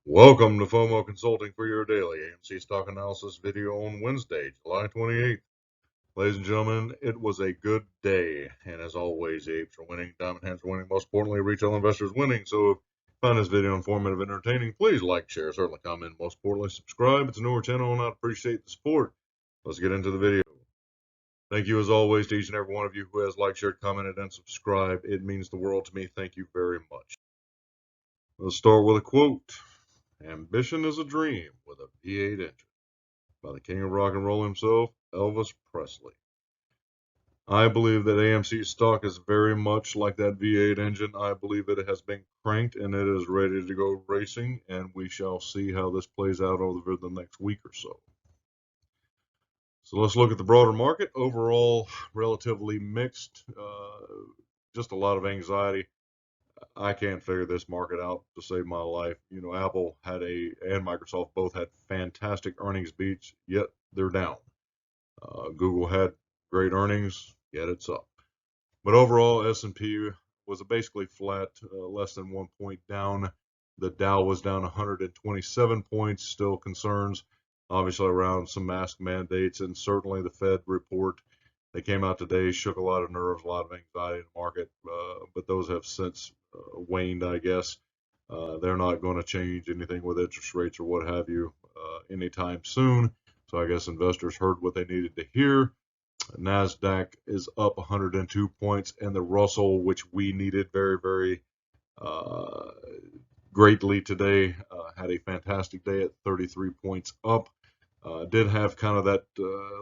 Welcome to FOMO Consulting for your daily AMC stock analysis video on Wednesday, July 28th. Ladies and gentlemen, it was a good day, and as always, the apes are winning, diamond hands are winning, most importantly, retail investors winning. So if you find this video informative and entertaining, please like, share, certainly comment, most importantly, subscribe. It's a newer channel, and I'd appreciate the support. Let's get into the video. Thank you, as always, to each and every one of you who has liked, shared, commented, and subscribed. It means the world to me. Thank you very much. Let's start with a quote. Ambition is a dream with a V8 engine, by the king of rock and roll himself, Elvis Presley. I believe that AMC stock is very much like that V8 engine. I believe it has been cranked and it is ready to go racing, and we shall see how this plays out over the next week or so. So let's look at the broader market. Overall, relatively mixed. Just a lot of anxiety. I can't figure this market out to save my life. You know, Apple and Microsoft both had fantastic earnings beats, yet they're down. Google had great earnings, yet it's up. But overall, S&P was basically flat, less than 1 point down. The Dow was down 127 points, still concerns, obviously, around some mask mandates, and certainly the Fed report. They came out today, shook a lot of nerves, a lot of anxiety in the market, but those have since waned, I guess. They're not going to change anything with interest rates or what have you anytime soon. So I guess investors heard what they needed to hear. NASDAQ is up 102 points, and the Russell, which we needed very, very greatly today, had a fantastic day at 33 points up. Did have kind of that,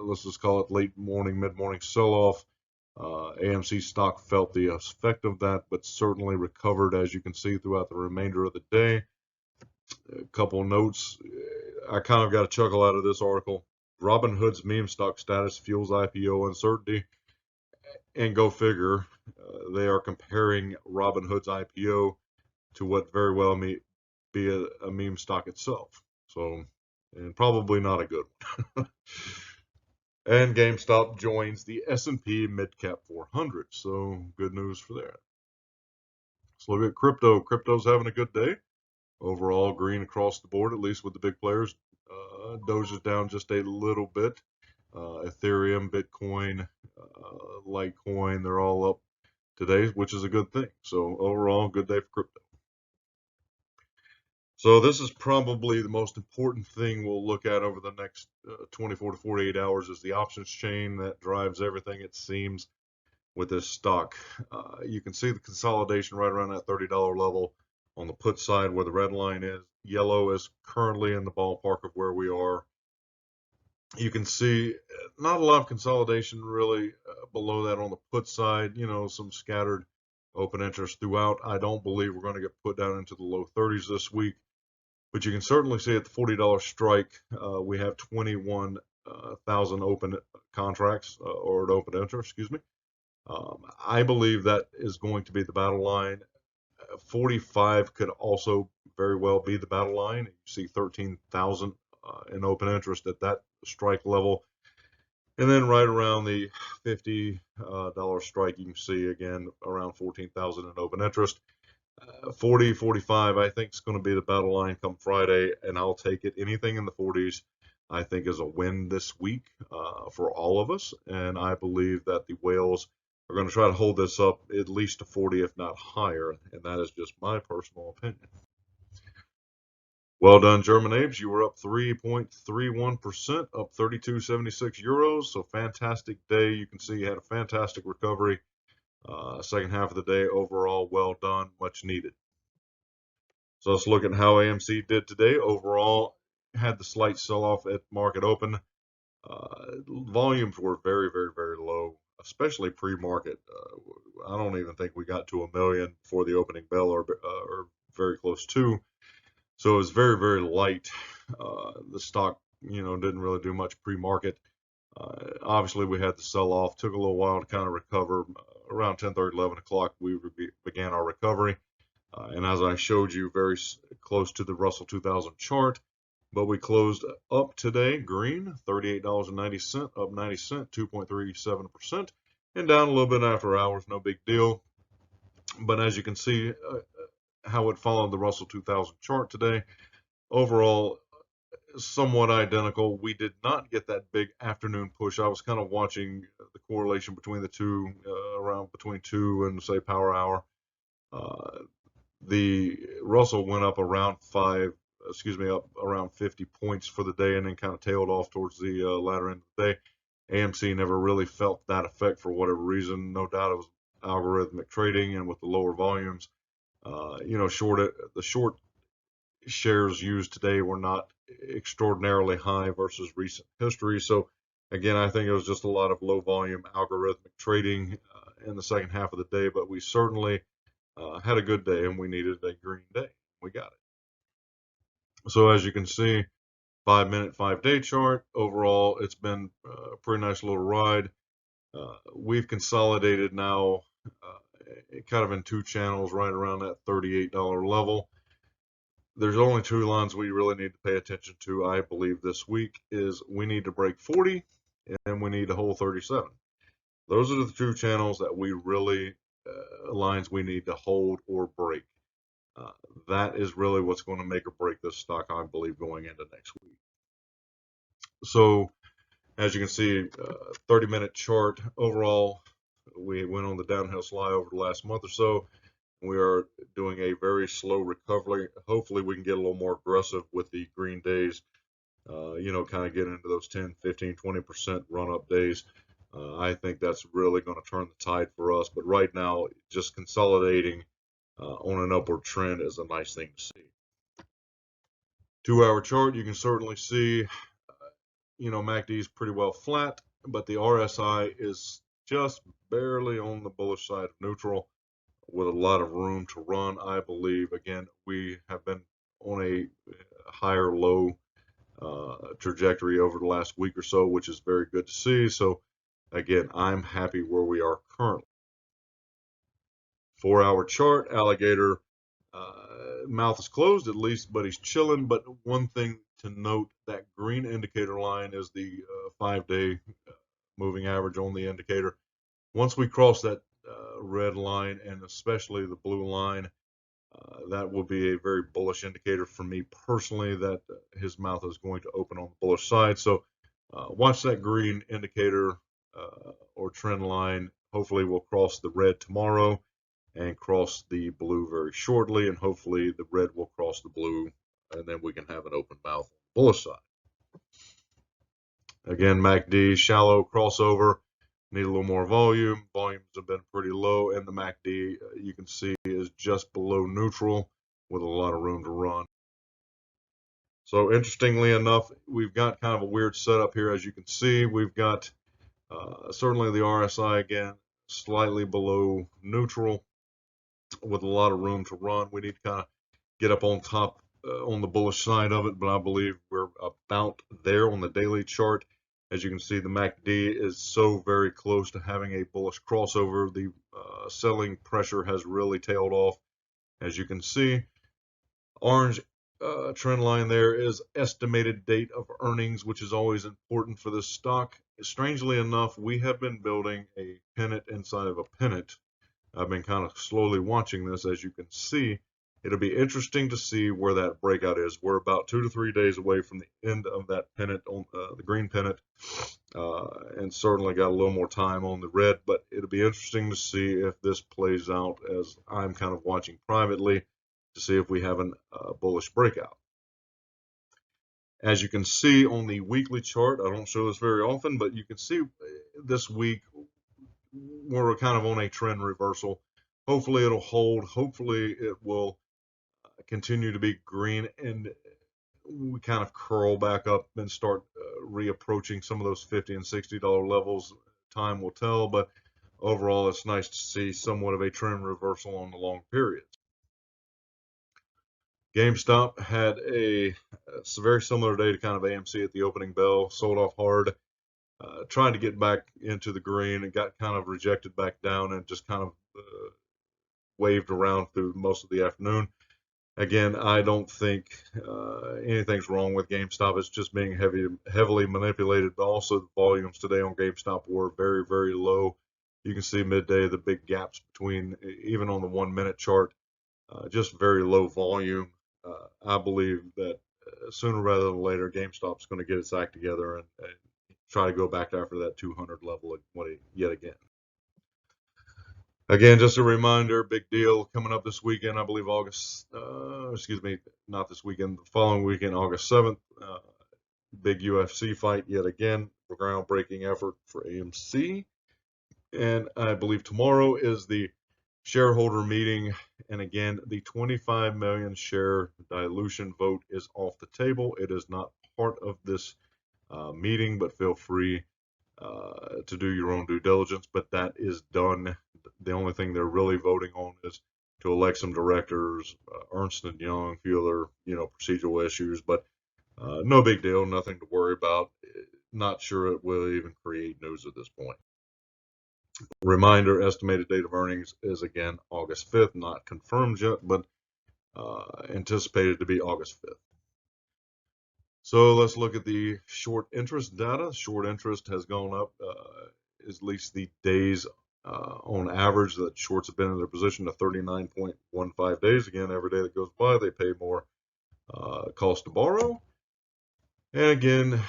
let's just call it late morning, mid-morning sell-off. AMC stock felt the effect of that, but certainly recovered, as you can see, throughout the remainder of the day. A couple notes. I kind of got a chuckle out of this article. Robinhood's meme stock status fuels IPO uncertainty. And go figure, they are comparing Robinhood's IPO to what very well may be a meme stock itself. So, and probably not a good one. And GameStop joins the S&P Midcap 400. So good news for that. Let's look at crypto. Crypto's having a good day. Overall, green across the board, at least with the big players. Doge is down just a little bit. Ethereum, Bitcoin, Litecoin, they're all up today, which is a good thing. So overall, good day for crypto. So this is probably the most important thing we'll look at over the next 24 to 48 hours is the options chain that drives everything, it seems, with this stock. You can see the consolidation right around that $30 level on the put side where the red line is. Yellow is currently in the ballpark of where we are. You can see not a lot of consolidation really below that on the put side, you know, some scattered open interest throughout. I don't believe we're going to get put down into the low 30s this week. But you can certainly see at the $40 strike, we have 21,000 open contracts or an open interest, excuse me. I believe that is going to be the battle line. 45 could also very well be the battle line. You see 13,000 in open interest at that strike level. And then right around the $50 strike, you can see again around 14,000 in open interest. 40, 45, I think is going to be the battle line come Friday, and I'll take it. Anything in the 40s, I think, is a win this week for all of us, and I believe that the whales are going to try to hold this up at least to 40, if not higher, and that is just my personal opinion. Well done, German apes. You were up 3.31%, up 32.76 euros, so fantastic day. You can see you had a fantastic recovery. Second half of the day overall, well done, much needed. So let's look at how AMC did today. Overall, had the slight sell-off at market open. Volumes were very, very, very low, especially pre-market. I don't even think we got to 1 million before the opening bell or very close to. So it was very, very light. The stock, you know, didn't really do much pre-market. Obviously, we had the sell-off. Took a little while to kind of recover. Around 10:30, 11 o'clock, we began our recovery. And as I showed you, very close to the Russell 2000 chart. But we closed up today, green, $38.90, up 90 cents, 2.37%, and down a little bit after hours, no big deal. But as you can see, how it followed the Russell 2000 chart today, overall, somewhat identical. We did not get that big afternoon push. I was kind of watching the correlation between the two, around between 2 and say power hour. Uh, the Russell went up around up around 50 points for the day, and then kind of tailed off towards the latter end of the day. AMC never really felt that effect for whatever reason. No doubt it was algorithmic trading, and with the lower volumes, the short shares used today were not extraordinarily high versus recent history. So again, I think it was just a lot of low volume algorithmic trading in the second half of the day, but we certainly had a good day, and we needed a green day. We got it. So as you can see, 5-minute, 5-day chart. Overall, it's been a pretty nice little ride. We've consolidated now kind of in two channels right around that $38 level. There's only two lines we really need to pay attention to, I believe, this week is we need to break 40 and we need to hold 37. Those are the two channels that we really, lines we need to hold or break. That is really what's going to make or break this stock, I believe, going into next week. So as you can see, 30-minute chart overall, we went on the downhill slide over the last month or so. We are doing a very slow recovery. Hopefully we can get a little more aggressive with the green days, kind of get into those 10, 15, 20% run-up days. I think that's really going to turn the tide for us. But right now, just consolidating on an upward trend is a nice thing to see. 2-hour chart, you can certainly see, MACD is pretty well flat, but the RSI is just barely on the bullish side of neutral, with a lot of room to run. I believe, again, we have been on a higher low trajectory over the last week or so, which is very good to see. So again, I'm happy where we are currently. 4-hour chart, alligator mouth is closed at least, but he's chilling. But one thing to note, that green indicator line is the 5-day moving average on the indicator. Once we cross that red line, and especially the blue line, that will be a very bullish indicator for me personally that his mouth is going to open on the bullish side. So watch that green indicator or trend line. Hopefully we'll cross the red tomorrow and cross the blue very shortly, and hopefully the red will cross the blue, and then we can have an open mouth on the bullish side. Again, MACD, shallow crossover. Need a little more volume. Volumes have been pretty low, and the MACD, you can see, is just below neutral with a lot of room to run. So interestingly enough, we've got kind of a weird setup here. As you can see, we've got certainly the RSI, again, slightly below neutral with a lot of room to run. We need to kind of get up on top on the bullish side of it, but I believe we're about there on the daily chart. As you can see, the MACD is so very close to having a bullish crossover. The selling pressure has really tailed off. As you can see, orange trend line there is estimated date of earnings, which is always important for this stock. Strangely enough, we have been building a pennant inside of a pennant. I've been kind of slowly watching this. As you can see, it'll be interesting to see where that breakout is. We're about 2 to 3 days away from the end of that pennant, on the green pennant, and certainly got a little more time on the red, but it'll be interesting to see if this plays out as I'm kind of watching privately to see if we have a bullish breakout. As you can see on the weekly chart, I don't show this very often, but you can see this week we're kind of on a trend reversal. Hopefully it'll hold. Hopefully it will continue to be green, and we kind of curl back up and start reapproaching some of those $50 and $60 levels. Time will tell, but overall it's nice to see somewhat of a trend reversal on the long periods. GameStop had a very similar day to kind of AMC at the opening bell, sold off hard, trying to get back into the green, and got kind of rejected back down and just kind of waved around through most of the afternoon. Again, I don't think anything's wrong with GameStop. It's just being heavily manipulated, but also the volumes today on GameStop were very, very low. You can see midday the big gaps between, even on the 1-minute chart, just very low volume. I believe that sooner rather than later, GameStop's going to get its act together and try to go back after that 200 level yet again. Again, just a reminder, big deal coming up this weekend. I believe not this weekend, the following weekend, August 7th. Big UFC fight yet again. A groundbreaking effort for AMC. And I believe tomorrow is the shareholder meeting. And again, the 25 million share dilution vote is off the table. It is not part of this meeting, but feel free to do your own due diligence. But that is done. The only thing they're really voting on is to elect some directors, Ernst & Young, a few other, procedural issues, but no big deal, nothing to worry about. Not sure it will even create news at this point. Reminder, estimated date of earnings is again August 5th, not confirmed yet, but anticipated to be August 5th. So let's look at the short interest data. Short interest has gone up, at least the days on average that shorts have been in their position to 39.15 days. Again, every day that goes by, they pay more cost to borrow. And again,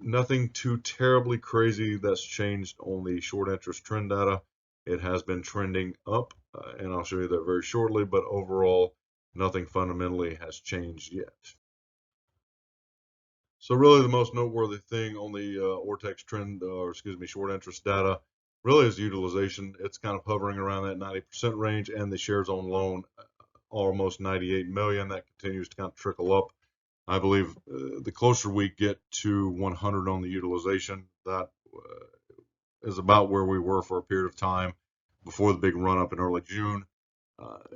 nothing too terribly crazy that's changed on the short interest trend data. It has been trending up, and I'll show you that very shortly, but overall, nothing fundamentally has changed yet. So really the most noteworthy thing on the Ortex trend, short interest data, really is utilization. It's kind of hovering around that 90% range, and the shares on loan almost 98 million. That continues to kind of trickle up. I believe the closer we get to 100 on the utilization, that is about where we were for a period of time before the big run up in early June.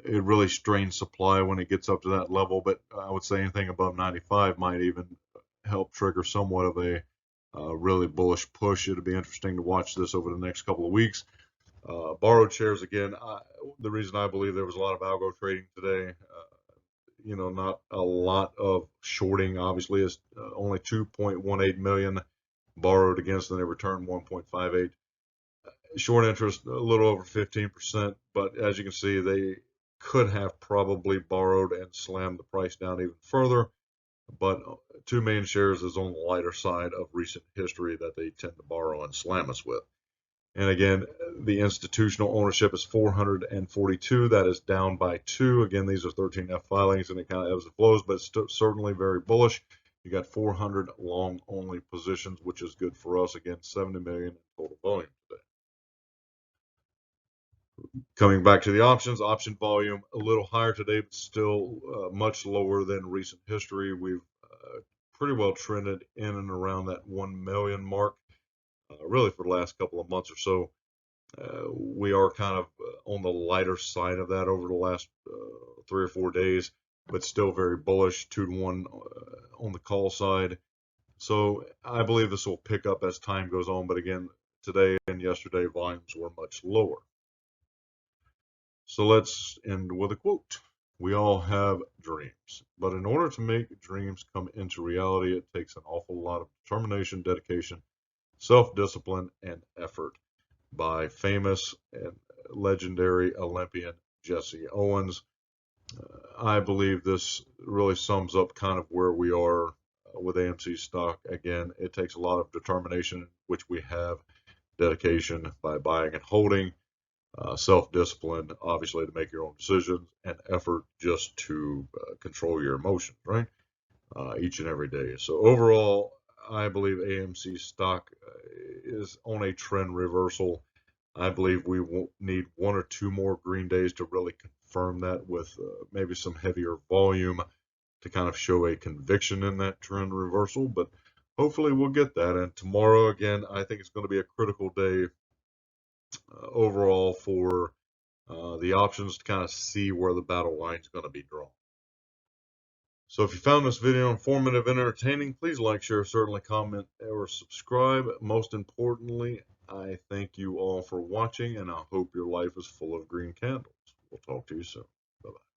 It really strains supply when it gets up to that level, but I would say anything above 95 might even help trigger somewhat of a really bullish push. It'll be interesting to watch this over the next couple of weeks. Borrowed shares, again, the reason I believe there was a lot of algo trading today, not a lot of shorting, obviously, is only 2.18 million borrowed against, and they returned 1.58. Short interest, a little over 15%, but as you can see, they could have probably borrowed and slammed the price down even further, but 2 million shares is on the lighter side of recent history that they tend to borrow and slam us with. And again, the institutional ownership is 442. That is down by 2. Again, these are 13F filings, and it kind of ebbs and flows, but it's certainly very bullish. You got 400 long-only positions, which is good for us. Again, 70 million in total volume today. Coming back to the options, option volume a little higher today, but still much lower than recent history. We've pretty well trended in and around that 1 million mark. Really for the last couple of months or so. We are kind of on the lighter side of that over the last 3 or 4 days, but still very bullish, 2-to-1 on the call side. So I believe this will pick up as time goes on, but again, today and yesterday volumes were much lower. So let's end with a quote. We all have dreams, but in order to make dreams come into reality, it takes an awful lot of determination, dedication, self-discipline, and effort, by famous and legendary Olympian Jesse Owens. I believe this really sums up kind of where we are with AMC stock. Again, it takes a lot of determination, which we have, dedication by buying and holding, self-discipline, obviously, to make your own decisions, and effort just to control your emotions, right? Each and every day. So overall, I believe AMC stock is on a trend reversal. I believe we will need 1 or 2 more green days to really confirm that, with maybe some heavier volume to kind of show a conviction in that trend reversal. But hopefully we'll get that. And tomorrow, again, I think it's going to be a critical day overall for the options to kind of see where the battle line is going to be drawn. So if you found this video informative and entertaining, please like, share, certainly comment, or subscribe. Most importantly, I thank you all for watching, and I hope your life is full of green candles. We'll talk to you soon. Bye-bye.